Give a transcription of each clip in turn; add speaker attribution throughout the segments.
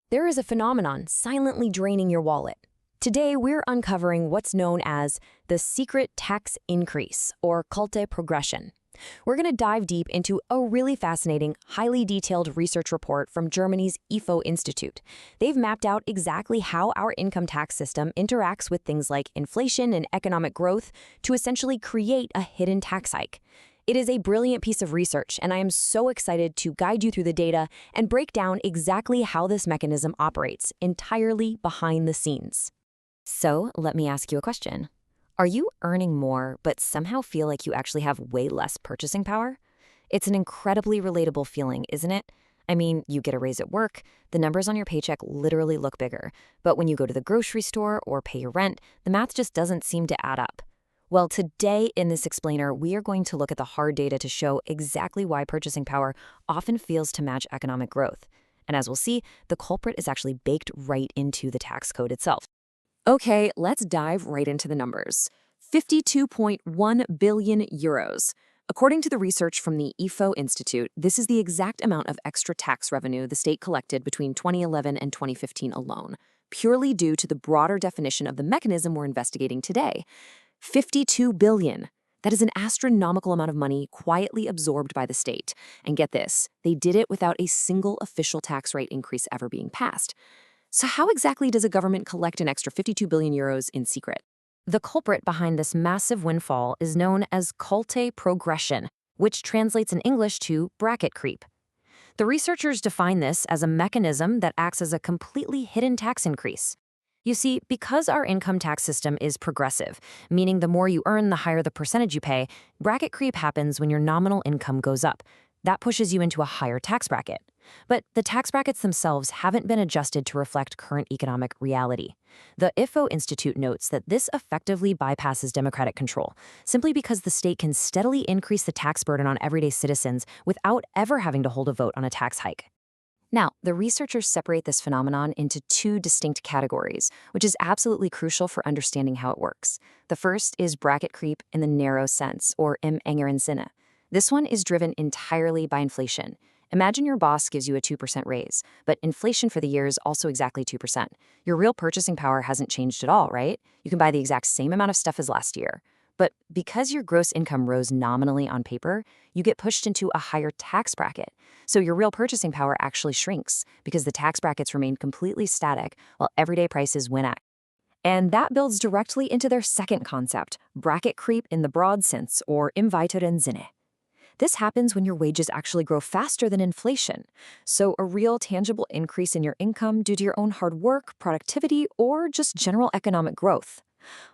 Speaker 1: There is a phenomenon silently draining your wallet. Today, we're uncovering what's known as the secret tax increase, or culte progression. We're going to dive deep into a really fascinating, highly detailed research report from Germany's IFO Institute. They've mapped out exactly how our income tax system interacts with things like inflation and economic growth to essentially create a hidden tax hike. It is a brilliant piece of research, and I am so excited to guide you through the data and break down exactly how this mechanism operates, entirely behind the scenes. So, let me ask you a question. Are you earning more, but somehow feel like you actually have way less purchasing power? It's an incredibly relatable feeling, isn't it? I mean, you get a raise at work, the numbers on your paycheck literally look bigger, but when you go to the grocery store or pay your rent, the math just doesn't seem to add up. Well, today in this explainer, we are going to look at the hard data to show exactly why purchasing power often fails to match economic growth. And as we'll see, the culprit is actually baked right into the tax code itself. Okay, let's dive right into the numbers. 52.1 billion euros. According to the research from the IFO Institute, this is the exact amount of extra tax revenue the state collected between 2011 and 2015 alone, purely due to the broader definition of the mechanism we're investigating today. 52 billion. That is an astronomical amount of money quietly absorbed by the state. And get this, they did it without a single official tax rate increase ever being passed. So how exactly does a government collect an extra 52 billion euros in secret? The culprit behind this massive windfall is known as culte progression, which translates in English to bracket creep. The researchers define this as a mechanism that acts as a completely hidden tax increase. You see, because our income tax system is progressive, meaning the more you earn, the higher the percentage you pay, bracket creep happens when your nominal income goes up. That pushes you into a higher tax bracket. But the tax brackets themselves haven't been adjusted to reflect current economic reality. The IFO Institute notes that this effectively bypasses democratic control, simply because the state can steadily increase the tax burden on everyday citizens without ever having to hold a vote on a tax hike. Now, the researchers separate this phenomenon into two distinct categories, which is absolutely crucial for understanding how it works. The first is bracket creep in the narrow sense, or im engeren Sinne. This one is driven entirely by inflation. Imagine your boss gives you a 2% raise, but inflation for the year is also exactly 2%. Your real purchasing power hasn't changed at all, right? You can buy the exact same amount of stuff as last year. But because your gross income rose nominally on paper, you get pushed into a higher tax bracket. So your real purchasing power actually shrinks because the tax brackets remain completely static while everyday prices went up. And that builds directly into their second concept, bracket creep in the broad sense, or im weiteren Sinne. This happens when your wages actually grow faster than inflation. So a real tangible increase in your income due to your own hard work, productivity, or just general economic growth.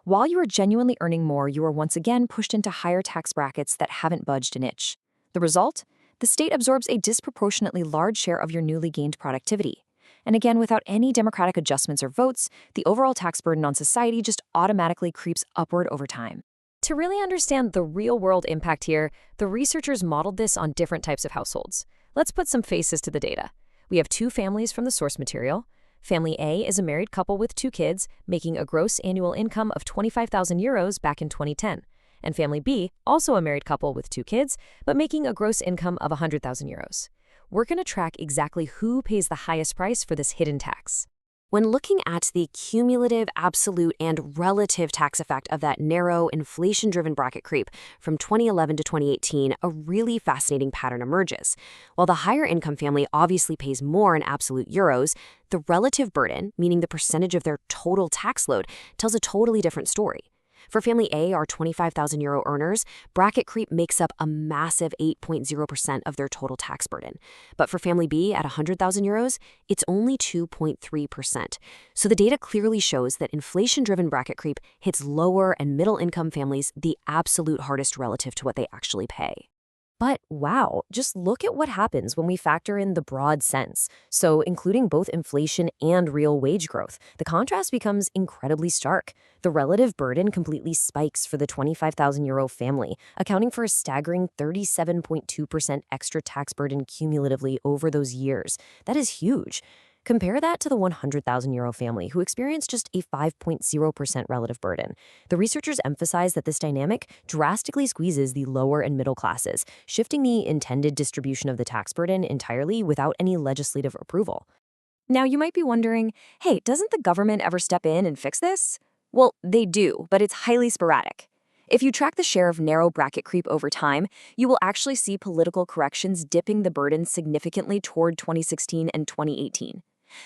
Speaker 1: While you are genuinely earning more, you are once again pushed into higher tax brackets that haven't budged an inch. The result? The state absorbs a disproportionately large share of your newly gained productivity. And again, without any democratic adjustments or votes, the overall tax burden on society just automatically creeps upward over time. To really understand the real-world impact here, the researchers modeled this on different types of households. Let's put some faces to the data. We have two families from the source material. Family A is a married couple with 2 kids, making a gross annual income of 25,000 euros back in 2010. And Family B, also a married couple with 2 kids, but making a gross income of 100,000 euros. We're going to track exactly who pays the highest price for this hidden tax. When looking at the cumulative, absolute, and relative tax effect of that narrow, inflation-driven bracket creep from 2011 to 2018, a really fascinating pattern emerges. While the higher income family obviously pays more in absolute euros, the relative burden, meaning the percentage of their total tax load, tells a totally different story. For Family A, our 25,000 euro earners, bracket creep makes up a massive 8.0% of their total tax burden. But for Family B, at 100,000 euros, it's only 2.3%. So the data clearly shows that inflation-driven bracket creep hits lower and middle-income families the absolute hardest relative to what they actually pay. But wow, just look at what happens when we factor in the broad sense. So including both inflation and real wage growth, the contrast becomes incredibly stark. The relative burden completely spikes for the 25,000 euro family, accounting for a staggering 37.2% extra tax burden cumulatively over those years. That is huge. Compare that to the 100,000 euro family who experienced just a 5.0% relative burden. The researchers emphasize that this dynamic drastically squeezes the lower and middle classes, shifting the intended distribution of the tax burden entirely without any legislative approval. Now, you might be wondering, hey, doesn't the government ever step in and fix this? Well, they do, but it's highly sporadic. If you track the share of narrow bracket creep over time, you will actually see political corrections dipping the burden significantly toward 2016 and 2018.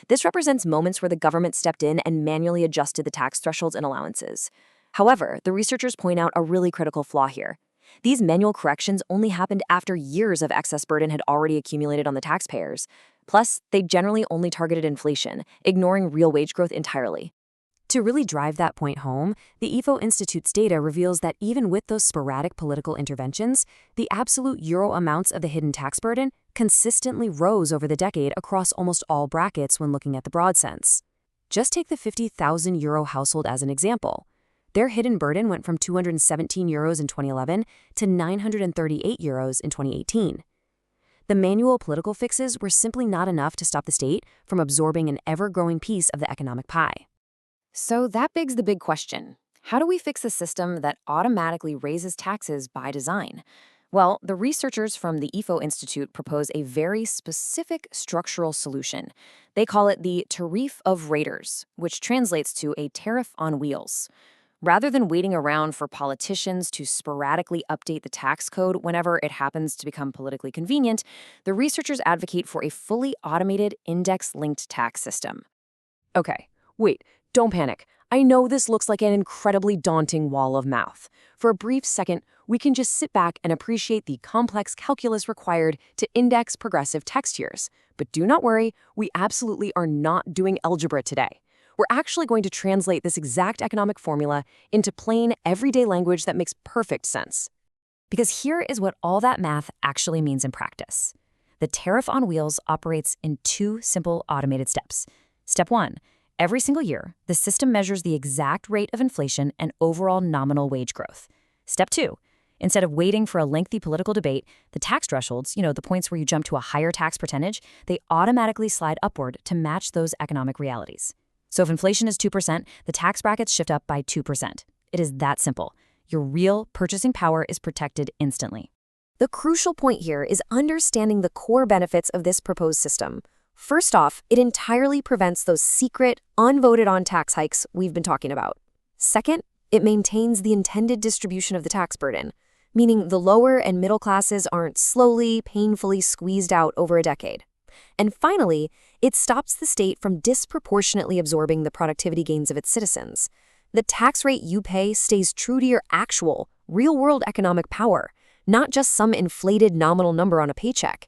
Speaker 1: This represents moments where the government stepped in and manually adjusted the tax thresholds and allowances. However, the researchers point out a really critical flaw here. These manual corrections only happened after years of excess burden had already accumulated on the taxpayers. Plus, they generally only targeted inflation, ignoring real wage growth entirely. To really drive that point home, the IFO Institute's data reveals that even with those sporadic political interventions, the absolute euro amounts of the hidden tax burden consistently rose over the decade across almost all brackets when looking at the broad sense. Just take the 50,000 euro household as an example. Their hidden burden went from 217 euros in 2011 to 938 euros in 2018. The manual political fixes were simply not enough to stop the state from absorbing an ever-growing piece of the economic pie. So that begs the big question. How do we fix a system that automatically raises taxes by design? Well, the researchers from the IFO Institute propose a very specific structural solution. They call it the tariff of raters, which translates to a tariff on wheels. Rather than waiting around for politicians to sporadically update the tax code whenever it happens to become politically convenient, the researchers advocate for a fully automated index-linked tax system. Okay, wait, don't panic. I know this looks like an incredibly daunting wall of math. For a brief second, we can just sit back and appreciate the complex calculus required to index progressive text years. But do not worry, we absolutely are not doing algebra today. We're actually going to translate this exact economic formula into plain, everyday language that makes perfect sense. Because here is what all that math actually means in practice. The tariff on wheels operates in two simple automated steps. Step 1. Every single year, the system measures the exact rate of inflation and overall nominal wage growth. Step 2. Instead of waiting for a lengthy political debate, the tax thresholds, the points where you jump to a higher tax percentage, they automatically slide upward to match those economic realities. So if inflation is 2%, the tax brackets shift up by 2%. It is that simple. Your real purchasing power is protected instantly. The crucial point here is understanding the core benefits of this proposed system. First off, it entirely prevents those secret, unvoted-on tax hikes we've been talking about. Second, it maintains the intended distribution of the tax burden, meaning the lower and middle classes aren't slowly, painfully squeezed out over a decade. And finally, it stops the state from disproportionately absorbing the productivity gains of its citizens. The tax rate you pay stays true to your actual, real-world economic power, not just some inflated nominal number on a paycheck.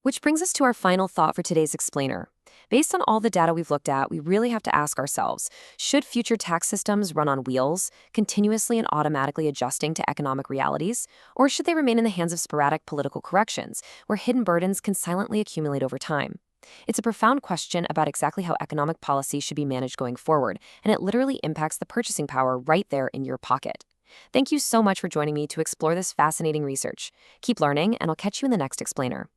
Speaker 1: Which brings us to our final thought for today's explainer. Based on all the data we've looked at, we really have to ask ourselves, should future tax systems run on wheels, continuously and automatically adjusting to economic realities, or should they remain in the hands of sporadic political corrections, where hidden burdens can silently accumulate over time? It's a profound question about exactly how economic policy should be managed going forward, and it literally impacts the purchasing power right there in your pocket. Thank you so much for joining me to explore this fascinating research. Keep learning, and I'll catch you in the next explainer.